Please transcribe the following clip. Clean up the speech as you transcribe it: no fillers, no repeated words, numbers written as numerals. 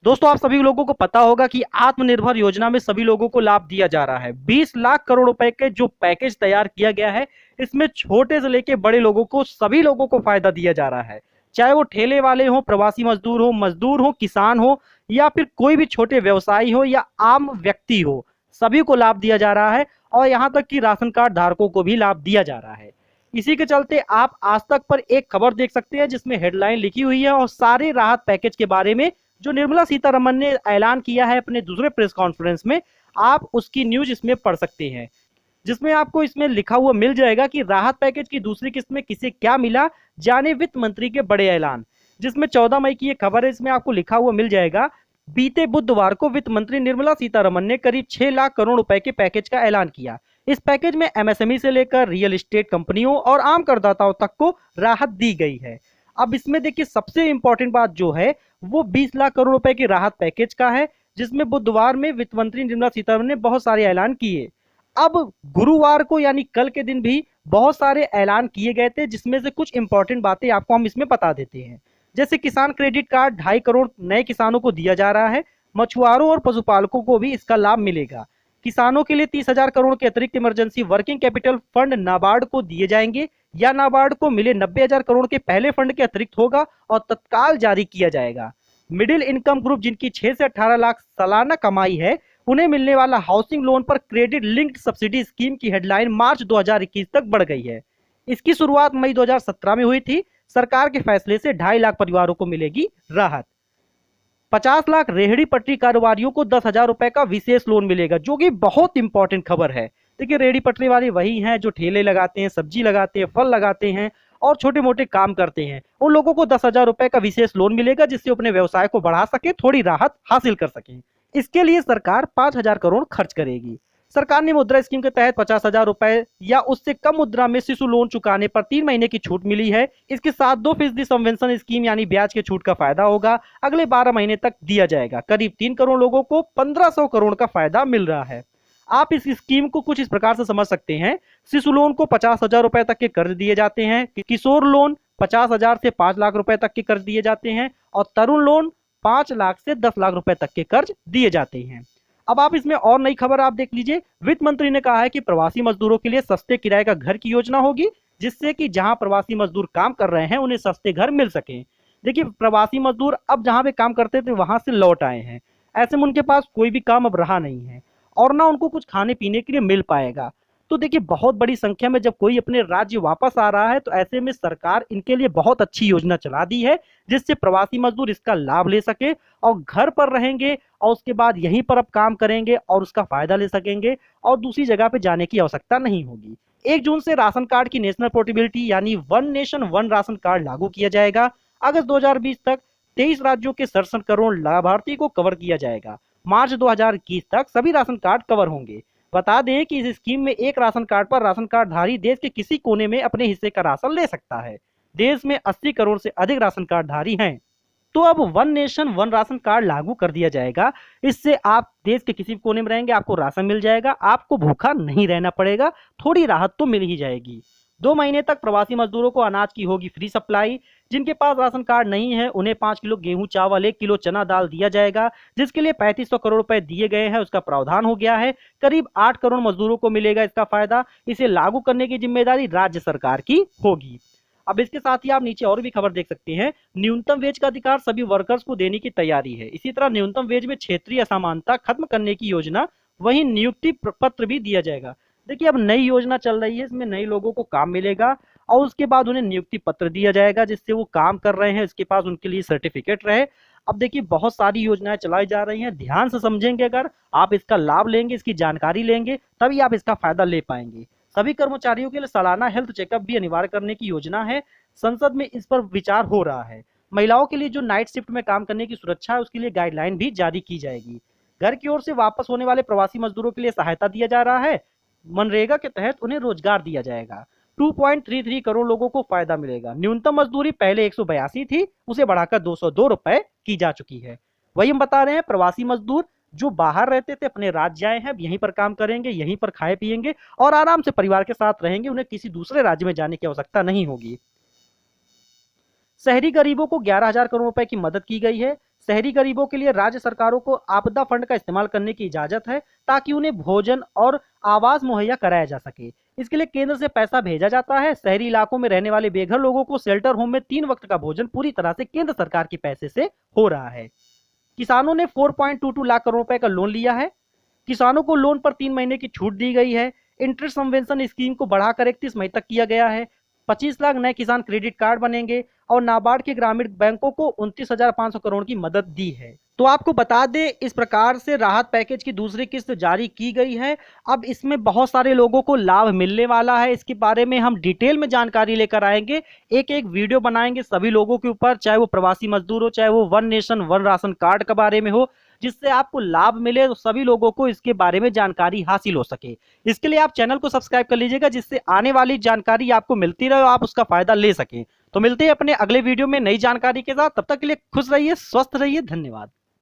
दोस्तों, आप सभी लोगों को पता होगा कि आत्मनिर्भर योजना में सभी लोगों को लाभ दिया जा रहा है। 20 लाख करोड़ रुपए के जो पैकेज तैयार किया गया है, इसमें छोटे से लेके बड़े लोगों को, सभी लोगों को फायदा दिया जा रहा है। चाहे वो ठेले वाले हो, प्रवासी मजदूर हो, किसान हो, या फिर कोई भी छोटे व्यवसायी हो या आम व्यक्ति हो, सभी को लाभ दिया जा रहा है। और यहाँ तक कि राशन कार्ड धारकों को भी लाभ दिया जा रहा है। इसी के चलते आप आज तक पर एक खबर देख सकते हैं जिसमें हेडलाइन लिखी हुई है और सारे राहत पैकेज के बारे में जो निर्मला सीतारमण ने ऐलान किया है अपने दूसरे प्रेस कॉन्फ्रेंस में, आप उसकी न्यूज इसमें पढ़ सकते हैं, जिसमें आपको इसमें लिखा हुआ मिल जाएगा कि राहत पैकेज की दूसरी किस्त में किसे क्या मिला, जाने वित्त मंत्री के बड़े ऐलान। जिसमें 14 मई की ये खबर है, इसमें आपको लिखा हुआ मिल जाएगा, बीते बुधवार को वित्त मंत्री निर्मला सीतारमण ने करीब 6 लाख करोड़ रुपए के पैकेज का ऐलान किया। इस पैकेज में एमएसएमई से लेकर रियल एस्टेट कंपनियों और आम करदाताओं तक को राहत दी गई है। अब इसमें देखिए, सबसे इंपॉर्टेंट बात जो है वो 20 लाख करोड़ रुपए की राहत पैकेज का है, जिसमें बुधवार में वित्त मंत्री निर्मला सीतारमण ने बहुत सारे ऐलान किए। अब गुरुवार को यानी कल के दिन भी बहुत सारे ऐलान किए गए थे, जिसमें से कुछ इंपॉर्टेंट बातें आपको हम इसमें बता देते हैं। जैसे किसान क्रेडिट कार्ड 2.5 करोड़ नए किसानों को दिया जा रहा है। मछुआरों और पशुपालकों को भी इसका लाभ मिलेगा। किसानों के लिए 30,000 करोड़ के अतिरिक्त emergency working capital fund NABARD को दिए जाएंगे, या नाबार्ड को मिले 90,000 करोड़ के पहले फंड के अतिरिक्त होगा और तत्काल जारी किया जाएगा। मिडिल इनकम ग्रुप जिनकी 6 से 18 लाख सालाना कमाई है, उन्हें मिलने वाला हाउसिंग लोन पर क्रेडिट लिंक्ड सब्सिडी स्कीम की हेडलाइन मार्च 2021 तक बढ़ गई है। इसकी शुरुआत मई 2017 में हुई थी। सरकार के फैसले से 2.5 लाख परिवारों को मिलेगी राहत। 50 लाख रेहड़ी पटरी कारोबारियों को 10,000 रुपए का विशेष लोन मिलेगा, जो कि बहुत इंपॉर्टेंट खबर है। देखिए, रेहड़ी पटरी वाले वही हैं जो ठेले लगाते हैं, सब्जी लगाते हैं, फल लगाते हैं और छोटे मोटे काम करते हैं। उन लोगों को 10,000 रुपए का विशेष लोन मिलेगा, जिससे अपने व्यवसाय को बढ़ा सके, थोड़ी राहत हासिल कर सके। इसके लिए सरकार 5,000 करोड़ खर्च करेगी। सरकार ने मुद्रा स्कीम के तहत 50,000 रुपए या उससे कम मुद्रा में शिशु लोन चुकाने पर 3 महीने की छूट मिली है। इसके साथ 2% सबवेंशन स्कीम यानी ब्याज के छूट का फायदा होगा, अगले 12 महीने तक दिया जाएगा। करीब 3 करोड़ लोगों को 1,500 करोड़ का फायदा मिल रहा है। आप इस स्कीम को कुछ इस प्रकार से समझ सकते हैं। शिशु लोन को 50,000 रुपए तक के कर्ज दिए जाते हैं। किशोर लोन 50,000 से 5 लाख रुपए तक के कर्ज दिए जाते हैं और तरुण लोन 5 लाख से 10 लाख रुपए तक के कर्ज दिए जाते हैं। अब आप इसमें और नई खबर आप देख लीजिए। वित्त मंत्री ने कहा है कि प्रवासी मजदूरों के लिए सस्ते किराए का घर की योजना होगी, जिससे कि जहां प्रवासी मजदूर काम कर रहे हैं उन्हें सस्ते घर मिल सके। देखिए, प्रवासी मजदूर अब जहां पे काम करते थे वहां से लौट आए हैं। ऐसे में उनके पास कोई भी काम अब रहा नहीं है और ना उनको कुछ खाने पीने के लिए मिल पाएगा। तो देखिए, बहुत बड़ी संख्या में जब कोई अपने राज्य वापस आ रहा है, तो ऐसे में सरकार इनके लिए बहुत अच्छी योजना चला दी है, जिससे प्रवासी मजदूर इसका लाभ ले सके और घर पर रहेंगे और उसके बाद यहीं पर अब काम करेंगे और उसका फायदा ले सकेंगे और दूसरी जगह पे जाने की आवश्यकता नहीं होगी। 1 जून से राशन कार्ड की नेशनल पोर्टेबिलिटी यानी one nation one ration card लागू किया जाएगा। अगस्त 2020 तक 23 राज्यों के 67 करोड़ लाभार्थी को कवर किया जाएगा। मार्च 2021 तक सभी राशन कार्ड कवर होंगे। बता दें कि इस स्कीम में एक राशन कार्ड पर राशन कार्डधारी देश के किसी कोने में अपने हिस्से का राशन ले सकता है। देश में 80 करोड़ से अधिक राशन कार्डधारी हैं। तो अब one nation one ration card लागू कर दिया जाएगा। इससे आप देश के किसी भी कोने में रहेंगे, आपको राशन मिल जाएगा, आपको भूखा नहीं रहना पड़ेगा, थोड़ी राहत तो मिल ही जाएगी। 2 महीने तक प्रवासी मजदूरों को अनाज की होगी फ्री सप्लाई। जिनके पास राशन कार्ड नहीं है उन्हें 5 किलो गेहूं चावल, 1 किलो चना दाल दिया जाएगा, जिसके लिए 3500 करोड़ रुपए दिए गए हैं, उसका प्रावधान हो गया है। करीब 8 करोड़ मजदूरों को मिलेगा इसका फायदा। इसे लागू करने की जिम्मेदारी राज्य सरकार की होगी। अब इसके साथ ही आप नीचे और भी खबर देख सकते हैं। न्यूनतम वेज का अधिकार सभी वर्कर्स को देने की तैयारी है। इसी तरह न्यूनतम वेज में क्षेत्रीय असमानता खत्म करने की योजना, वहीं नियुक्ति पत्र भी दिया जाएगा। देखिए, अब नई योजना चल रही है, इसमें नए लोगों को काम मिलेगा और उसके बाद उन्हें नियुक्ति पत्र दिया जाएगा, जिससे वो काम कर रहे हैं इसके पास उनके लिए सर्टिफिकेट रहे। अब देखिए, बहुत सारी योजनाएं चलाई जा रही हैं। ध्यान से समझेंगे, अगर आप इसका लाभ लेंगे, इसकी जानकारी लेंगे, तभी आप इसका फायदा ले पाएंगे। सभी कर्मचारियों के लिए सालाना हेल्थ चेकअप भी अनिवार्य करने की योजना है। संसद में इस पर विचार हो रहा है। महिलाओं के लिए जो नाइट शिफ्ट में काम करने की सुरक्षा है, उसके लिए गाइडलाइन भी जारी की जाएगी। घर की ओर से वापस होने वाले प्रवासी मजदूरों के लिए सहायता दिया जा रहा है। मनरेगा के तहत उन्हें रोजगार दिया जाएगा। 2.33 करोड़ लोगों को फायदा मिलेगा। न्यूनतम मजदूरी पहले 182 थी, उसे बढ़ाकर 202 रुपए की जा चुकी है। वही हम बता रहे हैं, प्रवासी मजदूर जो बाहर रहते थे अपने राज्य आए हैं, यहीं पर काम करेंगे, यहीं पर खाए पिएंगे और आराम से परिवार के साथ रहेंगे। उन्हें किसी दूसरे राज्य में जाने की आवश्यकता नहीं होगी। शहरी गरीबों को 11,000 करोड़ रुपए की मदद की गई है। शहरी गरीबों के लिए राज्य सरकारों को आपदा फंड का इस्तेमाल करने की इजाजत है ताकि उन्हें भोजन और आवास मुहैया कराया जा सके। इसके लिए केंद्र से पैसा भेजा जाता है। शहरी इलाकों में रहने वाले बेघर लोगों को शेल्टर होम में 3 वक्त का भोजन पूरी तरह से केंद्र सरकार के पैसे से हो रहा है। किसानों ने 4.22 लाख करोड़ रुपए का लोन लिया है। किसानों को लोन पर 3 महीने की छूट दी गई है। इंटरेस्ट सबवेंशन स्कीम को बढ़ाकर 31 मई तक किया गया है। 25 लाख नए किसान क्रेडिट कार्ड बनेंगे और नाबार्ड के ग्रामीण बैंकों को 29,500 करोड़ की मदद दी है। तो आपको बता दें, इस प्रकार से राहत पैकेज की दूसरी किस्त जारी की गई है। अब इसमें बहुत सारे लोगों को लाभ मिलने वाला है। इसके बारे में हम डिटेल में जानकारी लेकर आएंगे, एक एक वीडियो बनाएंगे सभी लोगों के ऊपर, चाहे वो प्रवासी मजदूर हो, चाहे वो one nation one ration card के बारे में हो, जिससे आपको लाभ मिले तो सभी लोगों को इसके बारे में जानकारी हासिल हो सके। इसके लिए आप चैनल को सब्सक्राइब कर लीजिएगा, जिससे आने वाली जानकारी आपको मिलती रहे और आप उसका फायदा ले सकें। तो मिलते हैं अपने अगले वीडियो में नई जानकारी के साथ। तब तक के लिए खुश रहिए, स्वस्थ रहिए, धन्यवाद।